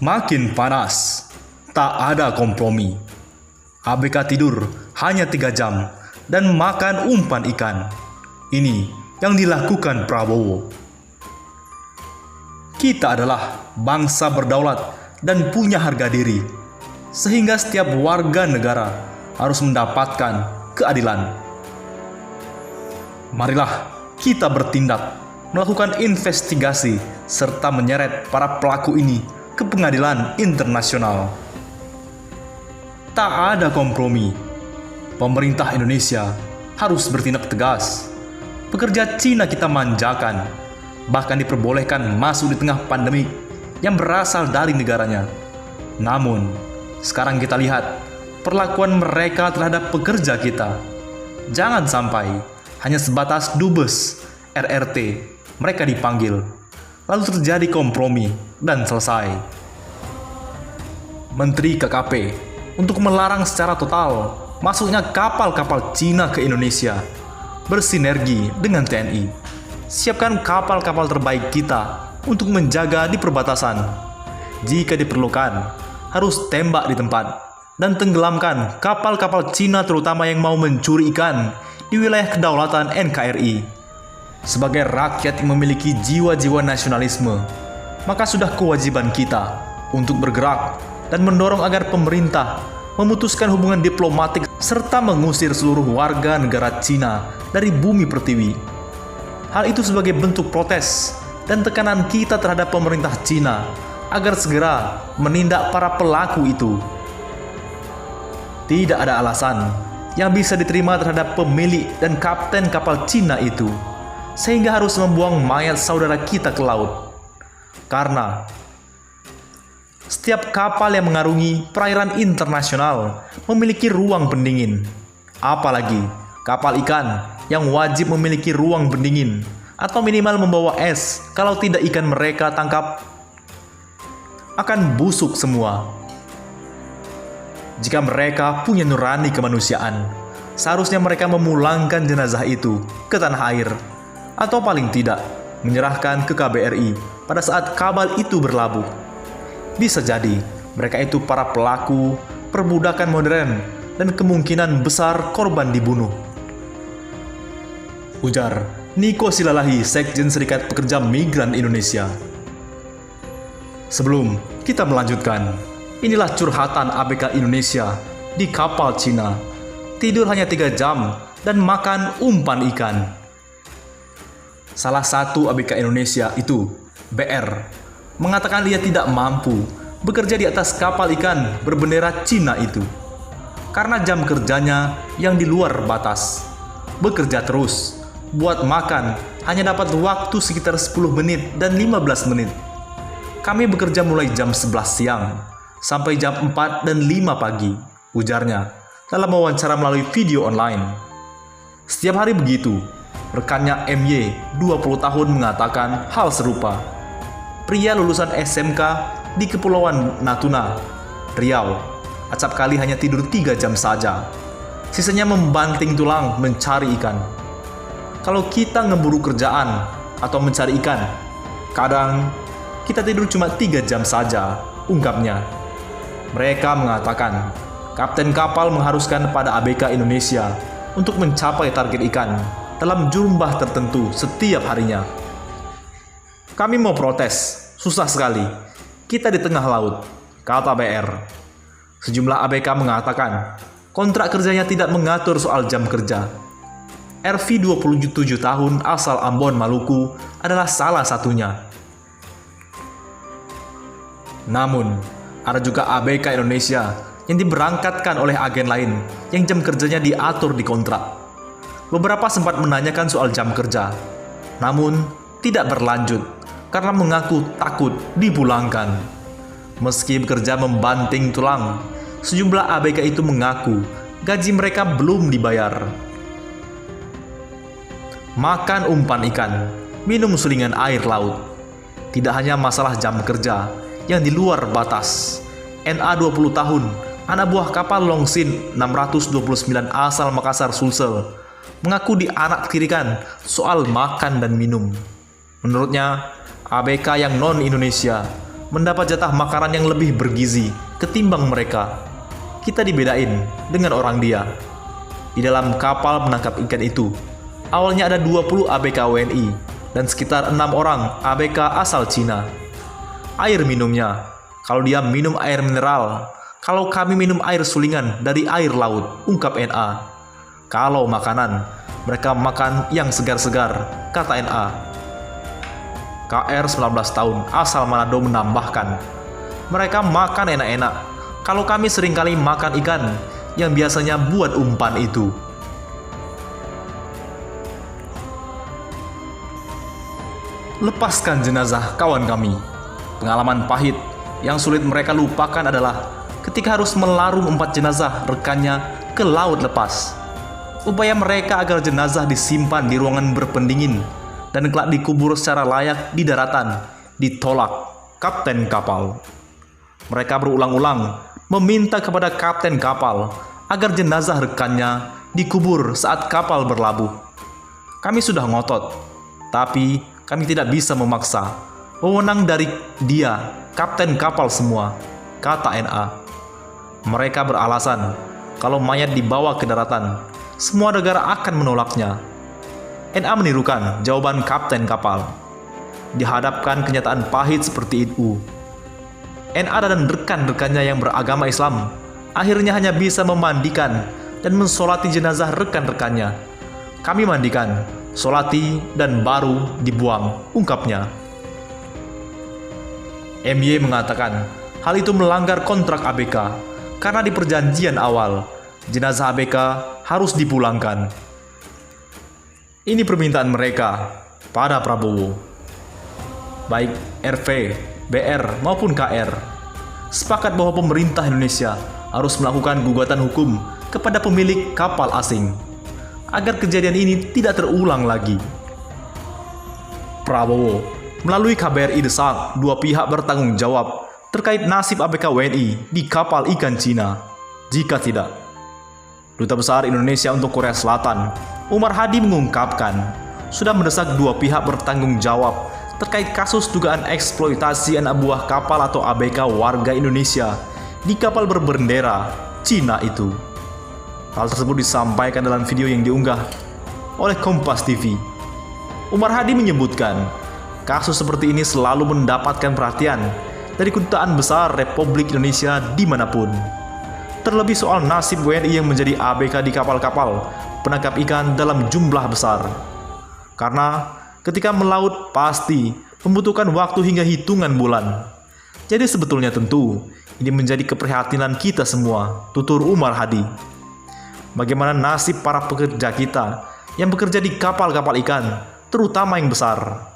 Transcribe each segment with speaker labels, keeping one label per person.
Speaker 1: Makin panas, tak ada kompromi. ABK tidur hanya 3 jam dan makan umpan ikan. Ini yang dilakukan Prabowo. Kita adalah bangsa berdaulat dan punya harga diri, sehingga setiap warga negara harus mendapatkan keadilan. Marilah kita bertindak, melakukan investigasi, serta menyeret para pelaku ini ke pengadilan internasional. Tak ada kompromi. Pemerintah Indonesia harus bertindak tegas. Pekerja Cina kita manjakan, bahkan diperbolehkan masuk di tengah pandemi yang berasal dari negaranya. Namun, sekarang kita lihat perlakuan mereka terhadap pekerja kita. Jangan sampai hanya sebatas dubes, RRT, mereka dipanggil, lalu terjadi kompromi dan selesai. Menteri KKP untuk melarang secara total masuknya kapal-kapal Cina ke Indonesia, bersinergi dengan TNI. Siapkan kapal-kapal terbaik kita untuk menjaga di perbatasan. Jika diperlukan, harus tembak di tempat dan tenggelamkan kapal-kapal Cina terutama yang mau mencuri ikan di wilayah kedaulatan NKRI. Sebagai rakyat yang memiliki jiwa-jiwa nasionalisme, maka sudah kewajiban kita untuk bergerak dan mendorong agar pemerintah memutuskan hubungan diplomatik serta mengusir seluruh warga negara Cina dari bumi pertiwi. Hal itu sebagai bentuk protes dan tekanan kita terhadap pemerintah Cina agar segera menindak para pelaku itu. Tidak ada alasan yang bisa diterima terhadap pemilik dan kapten kapal Cina itu, sehingga harus membuang mayat saudara kita ke laut. Karena setiap kapal yang mengarungi perairan internasional memiliki ruang pendingin. Apalagi kapal ikan yang wajib memiliki ruang pendingin atau minimal membawa es. Kalau tidak, ikan mereka tangkap akan busuk semua. Jika mereka punya nurani kemanusiaan, seharusnya mereka memulangkan jenazah itu ke tanah air, atau paling tidak menyerahkan ke KBRI pada saat kapal itu berlabuh. Bisa jadi mereka itu para pelaku perbudakan modern dan kemungkinan besar korban dibunuh. Ujar Niko Silalahi, Sekjen Serikat Pekerja Migran Indonesia. Sebelum kita melanjutkan, inilah curhatan ABK Indonesia di kapal Cina. Tidur hanya 3 jam dan makan umpan ikan. Salah satu ABK Indonesia itu, BR, mengatakan dia tidak mampu bekerja di atas kapal ikan berbendera Cina itu karena jam kerjanya yang di luar batas. Bekerja terus, buat makan hanya dapat waktu sekitar 10 menit dan 15 menit. Kami bekerja mulai jam 11 siang sampai jam 4 dan 5 pagi, ujarnya dalam wawancara melalui video online. Setiap hari begitu, rekannya MY, 20 tahun, mengatakan hal serupa. Pria lulusan SMK di Kepulauan Natuna, Riau, acap kali hanya tidur 3 jam saja. Sisanya membanting tulang mencari ikan. Kalau kita ngeburu kerjaan atau mencari ikan, kadang kita tidur cuma 3 jam saja, ungkapnya. Mereka mengatakan, kapten kapal mengharuskan pada ABK Indonesia untuk mencapai target ikan dalam jumlah tertentu setiap harinya. Kami mau protes, susah sekali. Kita di tengah laut, kata BR. Sejumlah ABK mengatakan, kontrak kerjanya tidak mengatur soal jam kerja. RV 27 tahun asal Ambon, Maluku adalah salah satunya. Namun, ada juga ABK Indonesia yang diberangkatkan oleh agen lain yang jam kerjanya diatur di kontrak. Beberapa sempat menanyakan soal jam kerja, namun tidak berlanjut karena mengaku takut dipulangkan. Meski bekerja membanting tulang, sejumlah ABK itu mengaku gaji mereka belum dibayar. Makan umpan ikan, minum sulingan air laut. Tidak hanya masalah jam kerja yang di luar batas. NA 20 tahun, anak buah kapal Longsin 629 asal Makassar, Sulsel, mengaku dianaktirikan soal makan dan minum. Menurutnya, ABK yang non-Indonesia mendapat jatah makanan yang lebih bergizi ketimbang mereka. Kita dibedain dengan orang dia. Di dalam kapal menangkap ikan itu, awalnya ada 20 ABK WNI dan sekitar 6 orang ABK asal Cina. Air minumnya, kalau dia minum air mineral, kalau kami minum air sulingan dari air laut, ungkap NA. Kalau makanan, mereka makan yang segar-segar, kata NA. KR 19 tahun asal Manado menambahkan, mereka makan enak-enak, kalau kami seringkali makan ikan yang biasanya buat umpan itu. Lepaskan jenazah kawan kami. Pengalaman pahit yang sulit mereka lupakan adalah ketika harus melarung 4 jenazah rekannya ke laut lepas. Upaya mereka agar jenazah disimpan di ruangan berpendingin dan kelak dikubur secara layak di daratan ditolak kapten kapal. Mereka berulang-ulang meminta kepada kapten kapal agar jenazah rekannya dikubur saat kapal berlabuh. Kami sudah ngotot, tapi kami tidak bisa memaksa. Wewenang dari dia, kapten kapal semua, kata NA. Mereka beralasan kalau mayat dibawa ke daratan, semua negara akan menolaknya. NA menirukan jawaban kapten kapal. Dihadapkan kenyataan pahit seperti itu, NA dan rekan-rekannya yang beragama Islam akhirnya hanya bisa memandikan dan mensolati jenazah rekan-rekannya. Kami mandikan, solati, dan baru dibuang, ungkapnya. MY mengatakan hal itu melanggar kontrak ABK karena di perjanjian awal jenazah ABK harus dipulangkan. Ini permintaan mereka pada Prabowo. Baik RV, BR maupun KR sepakat bahwa pemerintah Indonesia harus melakukan gugatan hukum kepada pemilik kapal asing agar kejadian ini tidak terulang lagi. Prabowo melalui KBRI desak dua pihak bertanggung jawab terkait nasib ABK WNI di kapal ikan Cina. Jika tidak, Duta Besar Indonesia untuk Korea Selatan, Umar Hadi, mengungkapkan sudah mendesak dua pihak bertanggung jawab terkait kasus dugaan eksploitasi anak buah kapal atau ABK warga Indonesia di kapal berbendera Cina itu. Hal tersebut disampaikan dalam video yang diunggah oleh Kompas TV. Umar Hadi menyebutkan, kasus seperti ini selalu mendapatkan perhatian dari kedutaan besar Republik Indonesia dimanapun. Terlebih soal nasib WNI yang menjadi ABK di kapal-kapal penangkap ikan dalam jumlah besar. Karena ketika melaut pasti membutuhkan waktu hingga hitungan bulan. Jadi sebetulnya tentu ini menjadi keprihatinan kita semua, tutur Umar Hadi. Bagaimana nasib para pekerja kita yang bekerja di kapal-kapal ikan, terutama yang besar?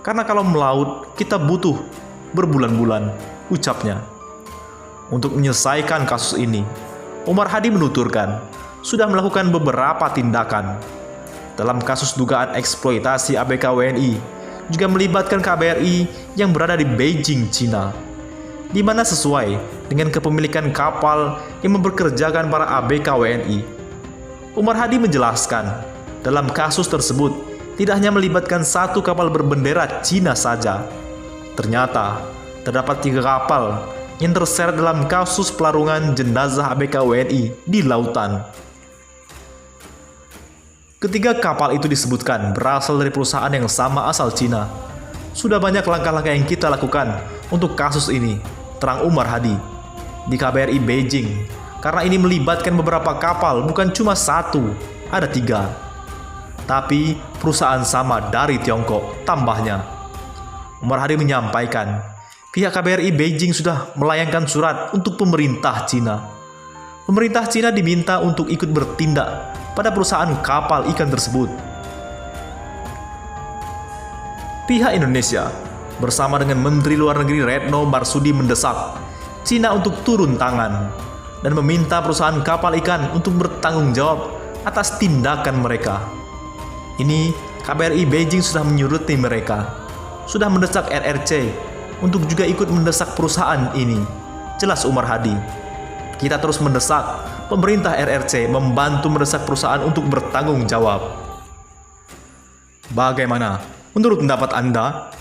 Speaker 1: Karena kalau melaut kita butuh berbulan-bulan, ucapnya. Untuk menyelesaikan kasus ini, Umar Hadi menuturkan sudah melakukan beberapa tindakan. Dalam kasus dugaan eksploitasi ABK WNI juga melibatkan KBRI yang berada di Beijing, Cina, di mana sesuai dengan kepemilikan kapal yang mempekerjakan para ABK WNI. Umar Hadi menjelaskan, dalam kasus tersebut tidak hanya melibatkan satu kapal berbendera Cina saja. Ternyata terdapat 3 kapal yang terseret dalam kasus pelarungan jenazah ABK WNI di lautan. Ketiga kapal itu disebutkan berasal dari perusahaan yang sama asal Cina. Sudah banyak langkah-langkah yang kita lakukan untuk kasus ini, terang Umar Hadi, di KBRI Beijing, karena ini melibatkan beberapa kapal, bukan cuma 1, ada 3. Tapi perusahaan sama dari Tiongkok, tambahnya. Umar Hadi menyampaikan, pihak KBRI Beijing sudah melayangkan surat untuk pemerintah Cina. Pemerintah Cina diminta untuk ikut bertindak pada perusahaan kapal ikan tersebut. Pihak Indonesia bersama dengan Menteri Luar Negeri Retno Marsudi mendesak Cina untuk turun tangan dan meminta perusahaan kapal ikan untuk bertanggung jawab atas tindakan mereka. Ini KBRI Beijing sudah menyuruti mereka, sudah mendesak RRC untuk juga ikut mendesak perusahaan ini, jelas Umar Hadi. Kita terus mendesak pemerintah RRC membantu mendesak perusahaan untuk bertanggung jawab. Bagaimana menurut pendapat Anda?